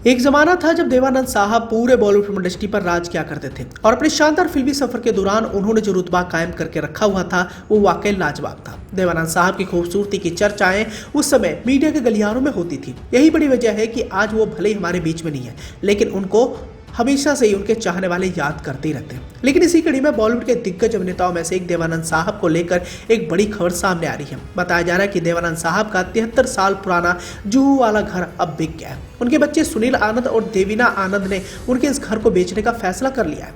एक जमाना था जब देवानंद साहब पूरे बॉलीवुड इंडस्ट्री पर राज किया करते थे और अपने शानदार फिल्मी सफर के दौरान उन्होंने जो रुतबा कायम करके रखा हुआ था वो वाकई लाजवाब था। देवानंद साहब की खूबसूरती की चर्चाएं उस समय मीडिया के गलियारों में होती थी। यही बड़ी वजह है कि आज वो भले ही हमारे बीच में नहीं है, लेकिन उनको हमेशा से ही उनके चाहने वाले याद करते ही रहते हैं। लेकिन इसी कड़ी में बॉलीवुड के दिग्गज अभिनेताओं में से एक देवानंद साहब को लेकर एक बड़ी खबर सामने आ रही है। बताया जा रहा है कि देवानंद साहब का 73 साल पुराना जुहू वाला घर अब बिक गया है। उनके बच्चे सुनील आनंद और देवीना आनंद ने उनके इस घर को बेचने का फैसला कर लिया है।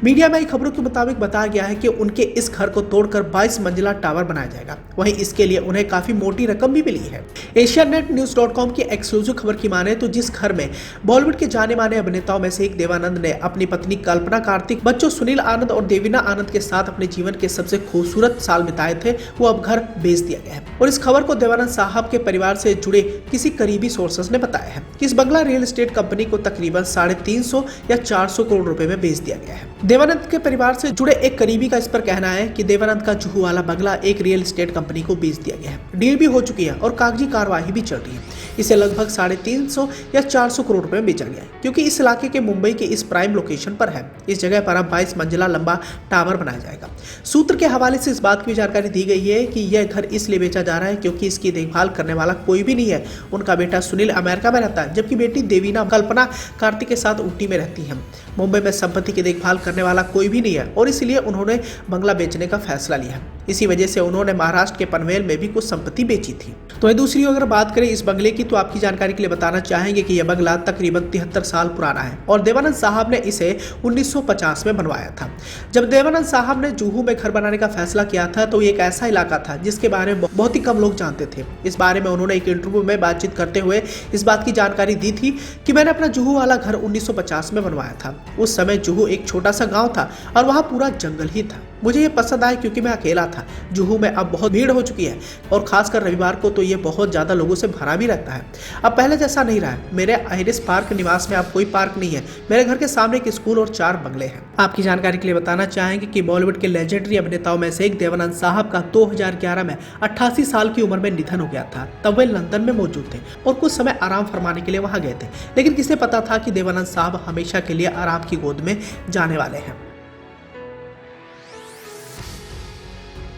मीडिया में आई खबरों के मुताबिक बताया गया है कि उनके इस घर को तोड़कर 22 मंजिला टावर बनाया जाएगा। वहीं इसके लिए उन्हें काफी मोटी रकम भी मिली है। asianettnews.com की एक्सक्लूसिव खबर की माने तो जिस घर में बॉलीवुड के जाने माने अभिनेताओं में से एक देवानंद ने अपनी पत्नी कल्पना कार्तिक, बच्चों सुनील आनंद और देवीना आनंद के साथ अपने जीवन के सबसे खूबसूरत साल बिताए थे, वो अब घर बेच दिया गया है। और इस खबर को देवानंद साहब के परिवार से जुड़े किसी करीबी सोर्सेस ने बताया है कि इस बंगला रियल एस्टेट कंपनी को तकरीबन 350 या 400 करोड़ रुपए में बेच दिया गया है। देवानंद के परिवार से जुड़े एक करीबी का इस पर कहना है कि देवानंद का जुहू वाला बंगला एक रियल एस्टेट कंपनी को बेच दिया गया है। डील भी हो चुकी है और कागजी कार्यवाही भी चल रही है। इसे लगभग 350 या 400 करोड़ रुपए में बेचा गया है, क्योंकि इस इलाके के मुंबई के इस प्राइम लोकेशन पर है। इस जगह पर अब 22 मंजिला लंबा टावर बनाया जाएगा। सूत्र के हवाले से इस बात की जानकारी दी गई है कि यह घर इसलिए बेचा जा रहा है क्योंकि इसकी देखभाल करने वाला कोई भी नहीं है। उनका बेटा सुनील अमेरिका में रहता है, जबकि बेटी देवीना कल्पना कार्तिक के साथ ऊटी में रहती है। मुंबई में संपत्ति की देखभाल करने वाला कोई भी नहीं है और इसलिए उन्होंने बंगला बेचने का फैसला लिया। इसी वजह से उन्होंने महाराष्ट्र के पनवेल में भी कुछ संपत्ति बेची थी। तो दूसरी अगर बात करें इस बंगले की, तो आपकी जानकारी के लिए बताना चाहेंगे कि यह बंगला तकरीबन 73 साल पुराना है और देवानंद साहब ने इसे 1950 में बनवाया था। जब देवानंद साहब ने जुहू में घर बनाने का फैसला किया था तो ये एक ऐसा इलाका था जिसके बारे में बहुत ही कम लोग जानते थे। इस बारे में उन्होंने एक इंटरव्यू में बातचीत करते हुए इस बात की जानकारी दी थी कि मैंने अपना जुहू वाला घर 1950 में बनवाया था। उस समय जुहू एक छोटा सा गाँव था और वहाँ पूरा जंगल ही था। मुझे ये पसंद आया क्योंकि मैं अकेला था। जुहू में अब बहुत भीड़ हो चुकी है और खासकर रविवार को तो ये बहुत ज्यादा लोगों से भरा भी रहता है। अब पहले जैसा नहीं रहा है। मेरे आइरिस पार्क निवास में अब कोई पार्क नहीं है। मेरे घर के सामने एक स्कूल और 4 बंगले हैं। आपकी जानकारी के लिए बताना चाहेंगे कि बॉलीवुड के लेजेंडरी अभिनेताओं में से एक देवानंद साहब का 2011 में 88 साल की उम्र में निधन हो गया था। तब वे लंदन में मौजूद थे और कुछ समय आराम फरमाने के लिए वहां गए थे। लेकिन किसे पता था कि देवानंद साहब हमेशा के लिए आराम की गोद में जाने वाले हैं।